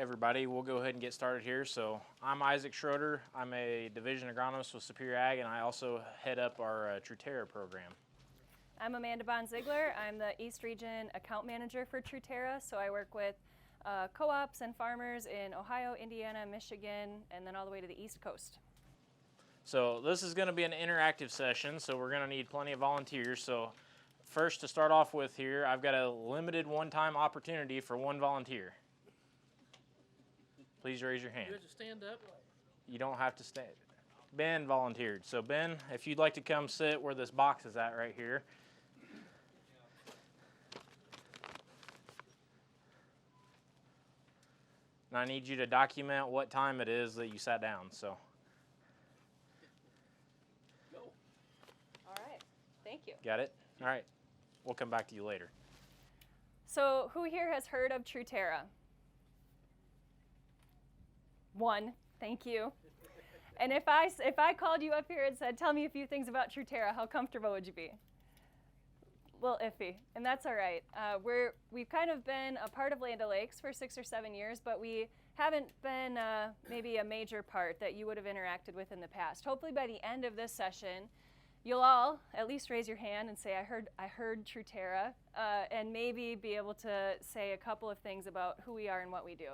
everybody. We'll go ahead and get started here. So I'm Isaac Schroeder. I'm a division agronomist with Superior Ag, and I also head up our Truterra program. I'm Amanda Bahn Ziegler. I'm the East Region Account Manager for Truterra, so I work with co-ops and farmers in Ohio, Indiana, Michigan, and then all the way to the East Coast. So this is going to be an interactive session, so we're going to need plenty of volunteers. So first, to start off with here, I've got a limited one-time opportunity for one volunteer. Please raise your hand. You have to stand up. You don't have to stand. Ben volunteered. So Ben, if you'd like to come sit where this box is at right here. And I need you to document what time it is that you sat down. So. Go. All right, thank you. Got it? All right. We'll come back to you later. So who here has heard of Truterra? One, thank you. And if I called you up here and said, tell me a few things about Truterra, how comfortable would you be? A little iffy, and that's all right. We've kind of been a part of Land O'Lakes for 6 or 7 years, but we haven't been maybe a major part that you would have interacted with in the past. Hopefully by the end of this session, you'll all at least raise your hand and say, I heard Truterra, and maybe be able to say a couple of things about who we are and what we do.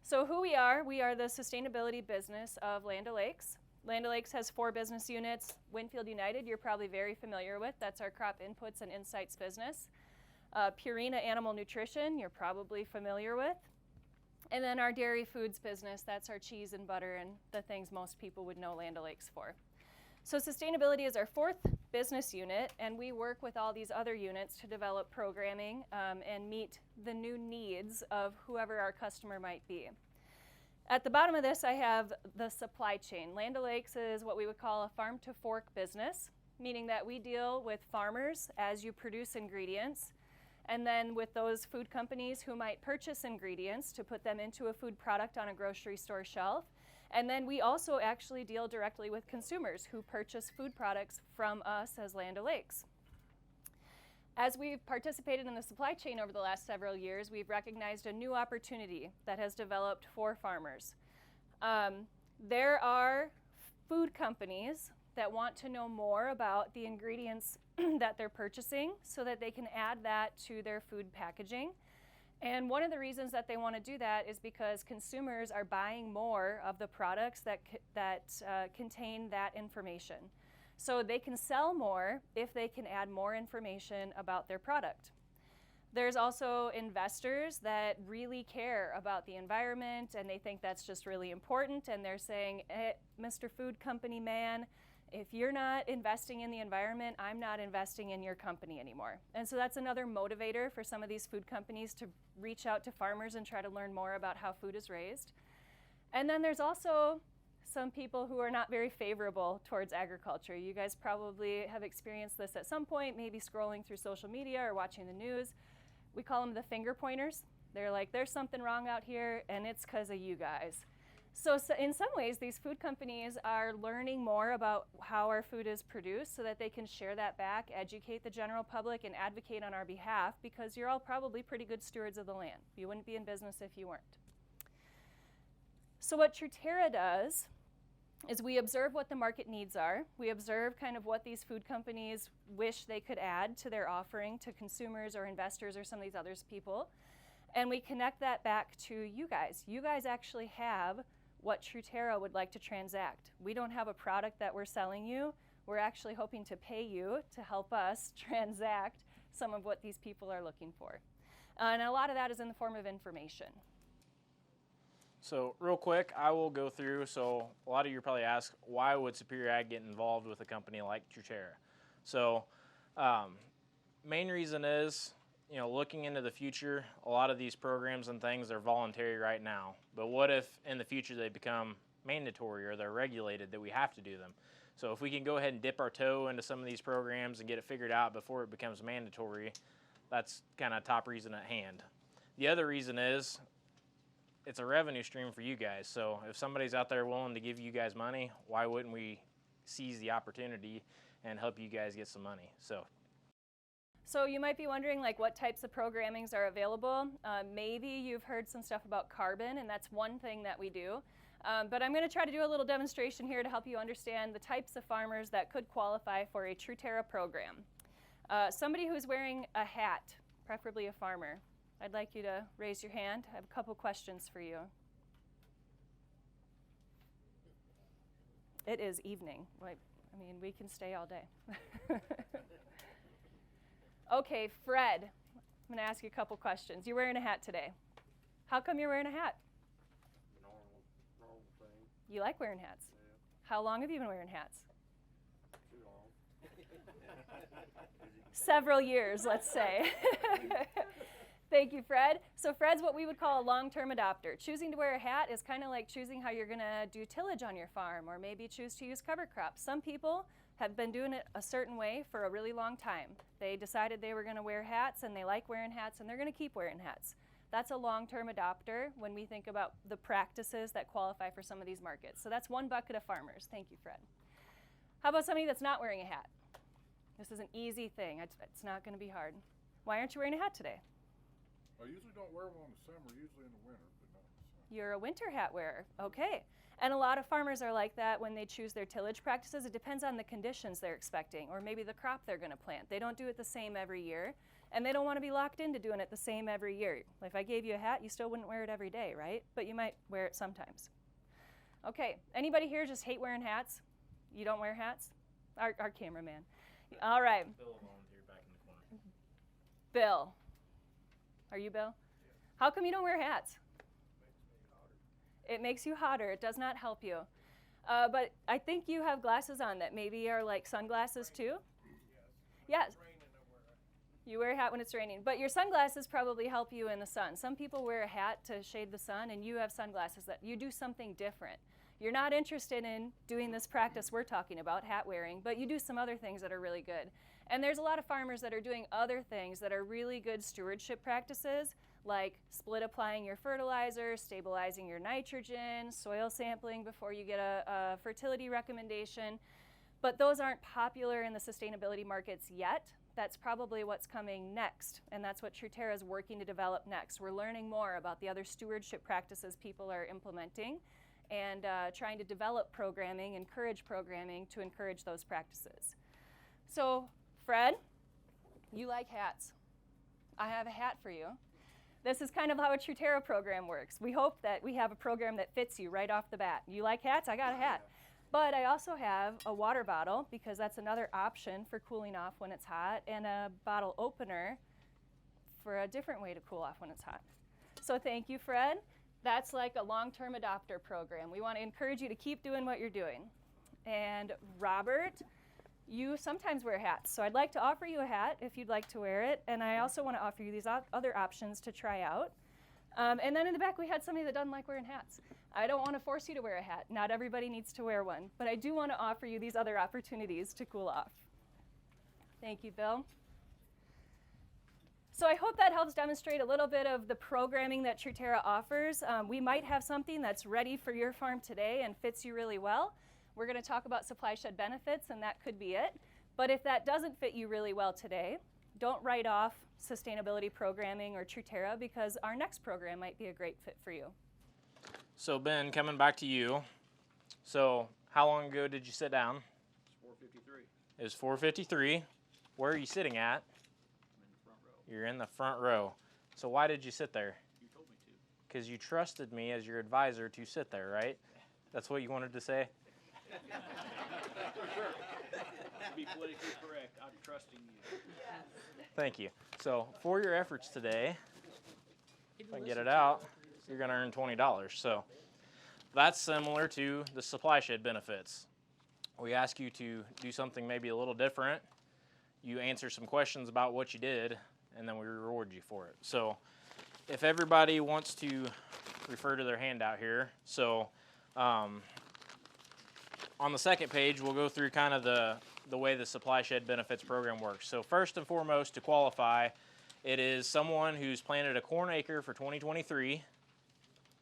So who we are the sustainability business of Land O'Lakes. Land O'Lakes has 4 business units. Winfield United, you're probably very familiar with. That's our crop inputs and insights business. Purina Animal Nutrition, you're probably familiar with. And then our dairy foods business, that's our cheese and butter and the things most people would know Land O'Lakes for. So sustainability is our 4th business unit, and we work with all these other units to develop programming and meet the new needs of whoever our customer might be. At the bottom of this, I have the supply chain. Land O'Lakes is what we would call a farm-to-fork business, meaning that we deal with farmers as you produce ingredients, and then with those food companies who might purchase ingredients to put them into a food product on a grocery store shelf. And then we also actually deal directly with consumers who purchase food products from us as Land O'Lakes. As we've participated in the supply chain over the last several years, we've recognized a new opportunity that has developed for farmers. There are food companies that want to know more about the ingredients that they're purchasing so that they can add that to their food packaging. And one of the reasons that they want to do that is because consumers are buying more of the products that contain that information. So they can sell more if they can add more information about their product. There's also investors that really care about the environment, and they think that's just really important, and they're saying, Mr. Food Company man, if you're not investing in the environment, I'm not investing in your company anymore. And so that's another motivator for some of these food companies to reach out to farmers and try to learn more about how food is raised. And then there's also some people who are not very favorable towards agriculture. You guys probably have experienced this at some point, maybe scrolling through social media or watching the news. We call them the finger pointers. They're like, there's something wrong out here, and it's because of you guys. So in some ways, these food companies are learning more about how our food is produced so that they can share that back, educate the general public, and advocate on our behalf, because you're all probably pretty good stewards of the land. You wouldn't be in business if you weren't. So what Truterra does is we observe what the market needs are. We observe kind of what these food companies wish they could add to their offering to consumers or investors or some of these other people. And we connect that back to you guys. You guys actually have what Truterra would like to transact. We don't have a product that we're selling you. We're actually hoping to pay you to help us transact some of what these people are looking for. And a lot of that is in the form of information. So real quick, I will go through. So a lot of you probably ask, why would Superior Ag get involved with a company like Truterra? So main reason is, looking into the future, a lot of these programs and things are voluntary right now. But what if in the future they become mandatory or they're regulated that we have to do them? So if we can go ahead and dip our toe into some of these programs and get it figured out before it becomes mandatory, that's kind of top reason at hand. The other reason is it's a revenue stream for you guys. So if somebody's out there willing to give you guys money, why wouldn't we seize the opportunity and help you guys get some money? So you might be wondering like what types of programmings are available. Maybe you've heard some stuff about carbon, and that's one thing that we do. But I'm going to try to do a little demonstration here to help you understand the types of farmers that could qualify for a Truterra program. Somebody who's wearing a hat, preferably a farmer, I'd like you to raise your hand. I have a couple questions for you. It is evening. I mean, we can stay all day. Okay, Fred, I'm going to ask you a couple questions. You're wearing a hat today. How come you're wearing a hat? Normal thing. You like wearing hats? Yeah. How long have you been wearing hats? Too long. Several years, let's say. Thank you, Fred. So Fred's what we would call a long-term adopter. Choosing to wear a hat is kind of like choosing how you're going to do tillage on your farm, or maybe choose to use cover crops. Some people have been doing it a certain way for a really long time. They decided they were going to wear hats, and they like wearing hats, and they're going to keep wearing hats. That's a long-term adopter when we think about the practices that qualify for some of these markets. So that's one bucket of farmers. Thank you, Fred. How about somebody that's not wearing a hat? This is an easy thing. It's not going to be hard. Why aren't you wearing a hat today? I usually don't wear one in the summer, usually in the winter, but not in the summer. You're a winter hat wearer. Okay. And a lot of farmers are like that when they choose their tillage practices. It depends on the conditions they're expecting, or maybe the crop they're going to plant. They don't do it the same every year, and they don't want to be locked into doing it the same every year. If I gave you a hat, you still wouldn't wear it every day, right? But you might wear it sometimes. Okay. Anybody here just hate wearing hats? You don't wear hats? Our cameraman. All right. Bill volunteered back in the corner. Bill. Are you Bill? Yeah. How come you don't wear hats? It makes me hotter. It makes you hotter. It does not help you. But I think you have glasses on that maybe are like sunglasses too? Yes. It's raining, I wear it. You wear a hat when it's raining. But your sunglasses probably help you in the sun. Some people wear a hat to shade the sun, and you have sunglasses that you do something different. You're not interested in doing this practice we're talking about, hat wearing, but you do some other things that are really good. And there's a lot of farmers that are doing other things that are really good stewardship practices, like split applying your fertilizer, stabilizing your nitrogen, soil sampling before you get a fertility recommendation. But those aren't popular in the sustainability markets yet. That's probably what's coming next, and that's what Truterra is working to develop next. We're learning more about the other stewardship practices people are implementing, and trying to develop programming, encourage programming to encourage those practices. So, Fred, you like hats. I have a hat for you. This is kind of how a Truterra program works. We hope that we have a program that fits you right off the bat. You like hats? I got a hat. But I also have a water bottle, because that's another option for cooling off when it's hot, and a bottle opener for a different way to cool off when it's hot. So thank you, Fred. That's like a long-term adopter program. We want to encourage you to keep doing what you're doing. And Robert, you sometimes wear hats, so I'd like to offer you a hat if you'd like to wear it, and I also want to offer you these other options to try out. And then in the back we had somebody that doesn't like wearing hats. I don't want to force you to wear a hat. Not everybody needs to wear one, but I do want to offer you these other opportunities to cool off. Thank you, Bill. So I hope that helps demonstrate a little bit of the programming that Truterra offers. We might have something that's ready for your farm today and fits you really well. We're going to talk about supply shed benefits, and that could be it. But if that doesn't fit you really well today, don't write off sustainability programming or Truterra, because our next program might be a great fit for you. So Ben, coming back to you. So how long ago did you sit down? It's 4:53. It was 4:53. Where are you sitting at? I'm in the front row. You're in the front row. So why did you sit there? You told me to. Because you trusted me as your advisor to sit there, right? That's what you wanted to say? For sure. To be politically correct, I'm trusting you. Thank you. So for your efforts today, if I can get it out, you're going to earn $20. So that's similar to the supply shed benefits. We ask you to do something maybe a little different. You answer some questions about what you did, and then we reward you for it. So if everybody wants to refer to their handout here. So on the second page, we'll go through kind of the way the supply shed benefits program works. So first and foremost, to qualify, it is someone who's planted a corn acre for 2023.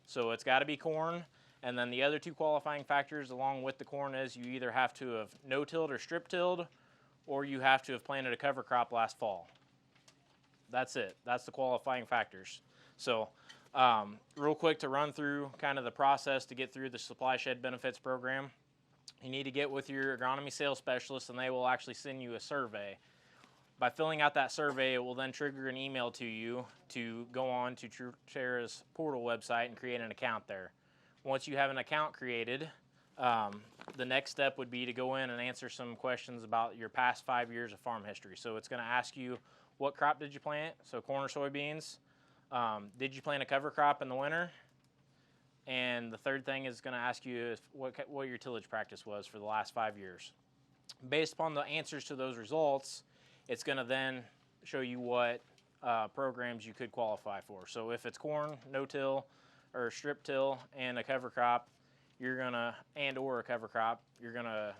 So it's got to be corn. And then the other two qualifying factors along with the corn is you either have to have no-tilled or strip-tilled, or you have to have planted a cover crop last fall. That's it. That's the qualifying factors. So real quick to run through kind of the process to get through the supply shed benefits program. You need to get with your agronomy sales specialist, and they will actually send you a survey. By filling out that survey, it will then trigger an email to you to go on to Truterra's portal website and create an account there. Once you have an account created, the next step would be to go in and answer some questions about your past 5 years of farm history. So it's going to ask you, what crop did you plant? So corn or soybeans. Did you plant a cover crop in the winter? And the third thing is going to ask you what your tillage practice was for the last 5 years. Based upon the answers to those results, it's going to then show you what programs you could qualify for. So if it's corn, no-till, or strip-till, and a cover crop, or a cover crop, you're going to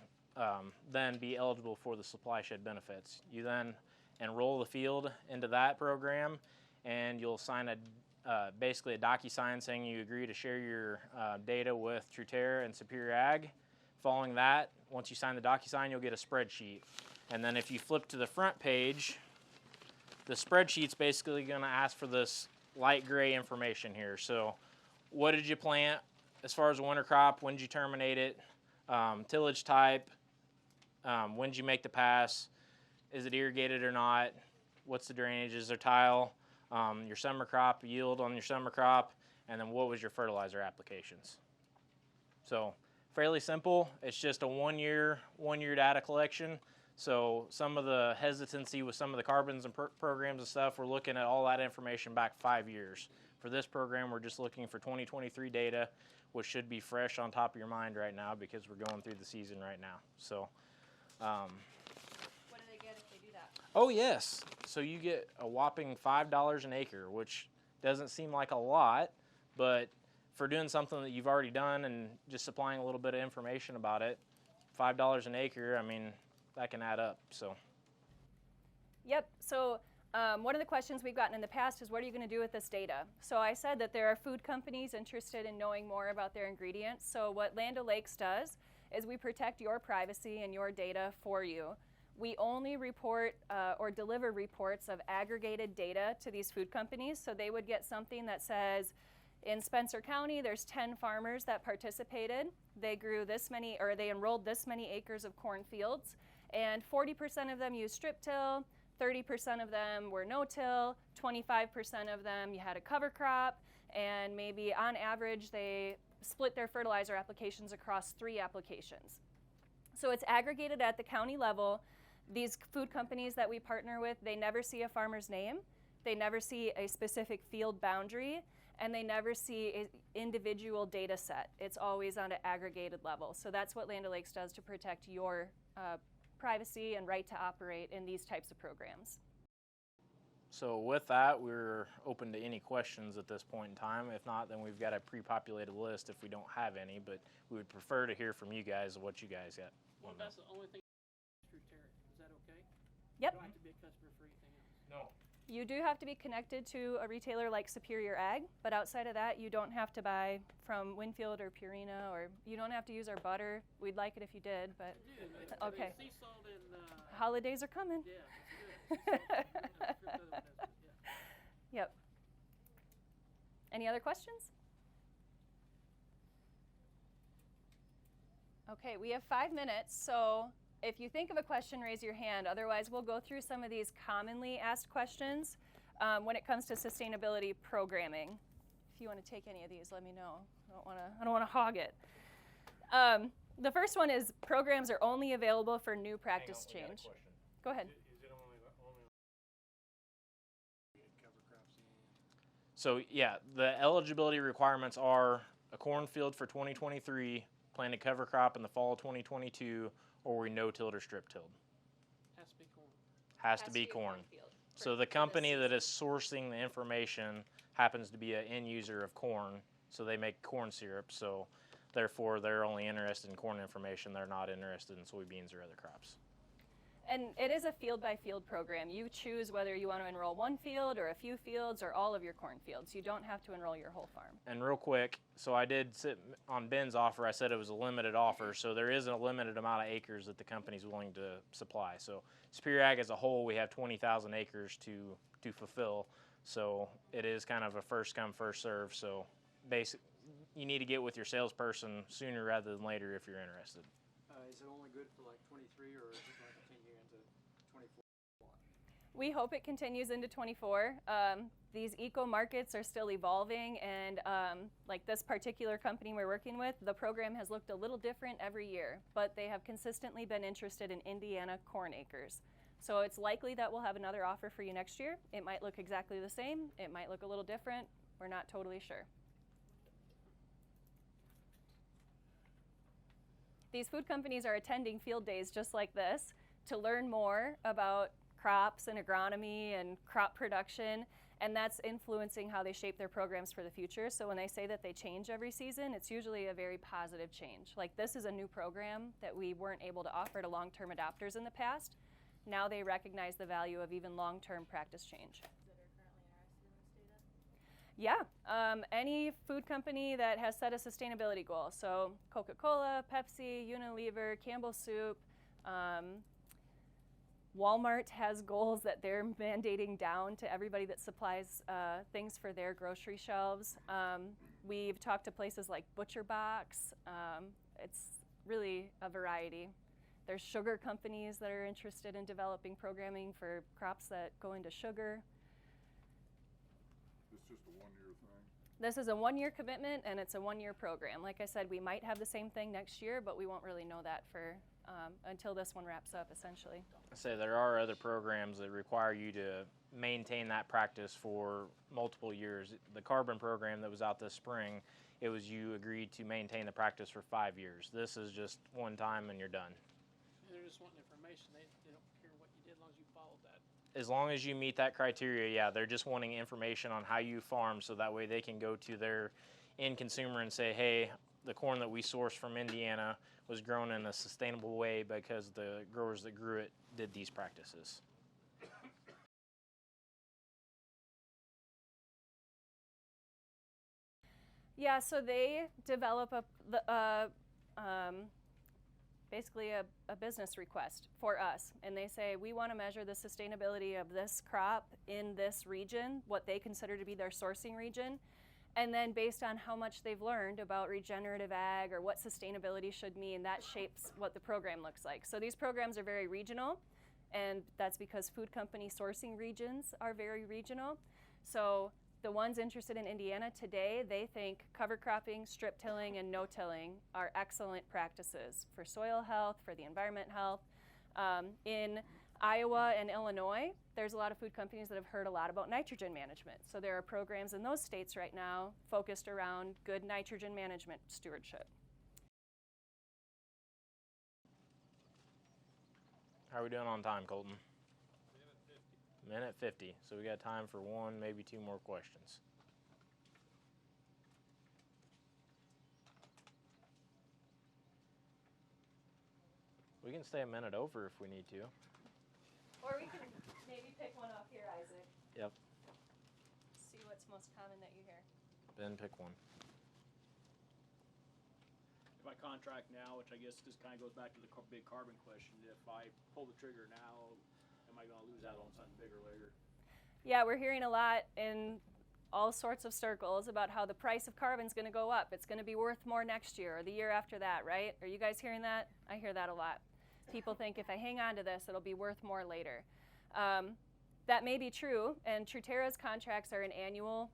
then be eligible for the supply shed benefits. You then enroll the field into that program, and you'll sign basically a DocuSign saying you agree to share your data with Truterra and Superior Ag. Following that, once you sign the DocuSign, you'll get a spreadsheet. And then if you flip to the front page, the spreadsheet's basically going to ask for this light gray information here. So what did you plant as far as a winter crop? When did you terminate it? Tillage type. When did you make the pass? Is it irrigated or not? What's the drainage? Is there tile? Your summer crop, yield on your summer crop, and then what was your fertilizer applications. So fairly simple. It's just a one-year data collection. So some of the hesitancy with some of the carbons and programs and stuff, we're looking at all that information back 5 years. For this program, we're just looking for 2023 data, which should be fresh on top of your mind right now because we're going through the season right now. So, what do they get if they do that? Oh, yes. So you get a whopping $5 an acre, which doesn't seem like a lot, but for doing something that you've already done and just supplying a little bit of information about it, $5 an acre, I mean, that can add up. So. Yep. So one of the questions we've gotten in the past is, what are you going to do with this data? So I said that there are food companies interested in knowing more about their ingredients. So what Land O'Lakes does is we protect your privacy and your data for you. We only report or deliver reports of aggregated data to these food companies. So they would get something that says, in Spencer County, there's 10 farmers that participated. They grew this many, or they enrolled this many acres of cornfields, and 40% of them used strip till, 30% of them were no-till, 25% of them you had a cover crop, and maybe on average they split their fertilizer applications across 3 applications. So it's aggregated at the county level. These food companies that we partner with, they never see a farmer's name, they never see a specific field boundary, and they never see an individual data set. It's always on an aggregated level. So that's what Land O'Lakes does to protect your privacy and right to operate in these types of programs. So with that, we're open to any questions at this point in time. If not, then we've got a pre-populated list if we don't have any, but we would prefer to hear from you guys what you guys got. Well, that's the only thing. Truterra, is that okay? Yep. You don't have to be a customer for anything else. No. You do have to be connected to a retailer like Superior Ag, but outside of that, you don't have to buy from Winfield or Purina, or you don't have to use our butter. We'd like it if you did, but okay. Sea salt and, holidays are coming. yeah, that's good. Yep. Any other questions? Okay, we have 5 minutes, so if you think of a question, raise your hand. Otherwise, we'll go through some of these commonly asked questions when it comes to sustainability programming. If you want to take any of these, let me know. I don't want to hog it. The first one is, programs are only available for new practice change. Go ahead. Is it only cover crops? So yeah, the eligibility requirements are a cornfield for 2023, planted cover crop in the fall of 2022, or we no-tilled or strip-tilled. Has to be corn. Has to be corn. So the company that is sourcing the information happens to be an end user of corn, so they make corn syrup. So therefore, they're only interested in corn information. They're not interested in soybeans or other crops. And it is a field-by-field program. You choose whether you want to enroll one field or a few fields or all of your cornfields. You don't have to enroll your whole farm. And real quick, so I did sit on Ben's offer. I said it was a limited offer, so there is a limited amount of acres that the company's willing to supply. So Superior Ag as a whole, we have 20,000 acres to to fulfill. So it is kind of a first come, first serve. So you need to get with your salesperson sooner rather than later if you're interested. Is it only good for like 23, or is it going to continue into 24? We hope it continues into 24. These eco markets are still evolving, and like this particular company we're working with, the program has looked a little different every year, but they have consistently been interested in Indiana corn acres. So it's likely that we'll have another offer for you next year. It might look exactly the same. It might look a little different. We're not totally sure. These food companies are attending field days just like this to learn more about crops and agronomy and crop production, and that's influencing how they shape their programs for the future. So when they say that they change every season, it's usually a very positive change. Like, this is a new program that we weren't able to offer to long-term adopters in the past. Now they recognize the value of even long-term practice change. Yeah, any food company that has set a sustainability goal. So Coca-Cola, Pepsi, Unilever, Campbell Soup, Walmart has goals that they're mandating down to everybody that supplies things for their grocery shelves. We've talked to places like Butcher Box. It's really a variety. There's sugar companies that are interested in developing programming for crops that go into sugar. It's just a one-year thing? This is a one-year commitment, and it's a one-year program. Like I said, we might have the same thing next year, but we won't really know that for until this one wraps up, essentially. I say there are other programs that require you to maintain that practice for multiple years. The carbon program that was out this spring, it was you agreed to maintain the practice for 5 years. This is just one time and you're done. They're just wanting information. They don't care what you did as long as you followed that. As long as you meet that criteria, yeah, they're just wanting information on how you farm so that way they can go to their end consumer and say, hey, the corn that we sourced from Indiana was grown in a sustainable way because the growers that grew it did these practices. Yeah, so they develop basically a business request for us, and they say, we want to measure the sustainability of this crop in this region, what they consider to be their sourcing region, and then based on how much they've learned about regenerative ag or what sustainability should mean, that shapes what the program looks like. So these programs are very regional, and that's because food company sourcing regions are very regional. So the ones interested in Indiana today, they think cover cropping, strip tilling, and no-tilling are excellent practices for soil health, for the environment health. In Iowa and Illinois, there's a lot of food companies that have heard a lot about nitrogen management. So there are programs in those states right now focused around good nitrogen management stewardship. How are we doing on time, Colton? Minute 50. So we got time for one, maybe two more questions. We can stay a minute over if we need to. Or we can maybe pick one off here, Isaac. Yep. See what's most common that you hear. Ben, pick one. If I contract now, which I guess this kind of goes back to the big carbon question, if I pull the trigger now, am I going to lose out on something bigger later? Yeah, we're hearing a lot in all sorts of circles about how the price of carbon is going to go up. It's going to be worth more next year or the year after that, right? Are you guys hearing that? I hear that a lot. People think if I hang on to this, it'll be worth more later. That may be true, and Truterra's contracts are an annual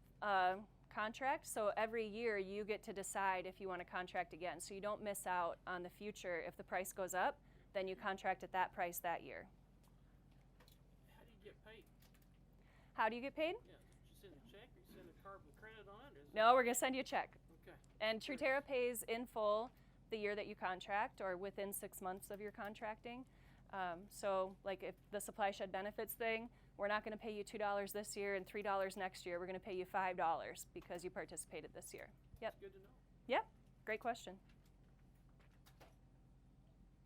contract, so every year you get to decide if you want to contract again. So you don't miss out on the future. If the price goes up, then you contract at that price that year. How do you get paid? How do you get paid? Yeah, you send a check or you send a carbon credit on it? No, we're going to send you a check. Okay. And Truterra pays in full the year that you contract or within 6 months of your contracting. So like if the supply shed benefits thing, we're not going to pay you $2 this year and $3 next year. We're going to pay you $5 because you participated this year. Yep. That's good to know. Yep. Great question.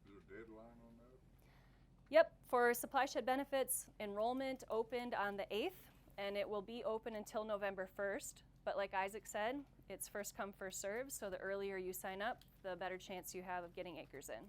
Is there a deadline on that? Yep. For supply shed benefits, enrollment opened on the 8th, and it will be open until November 1st. But like Isaac said, it's first come, first served. So the earlier you sign up, the better chance you have of getting acres in.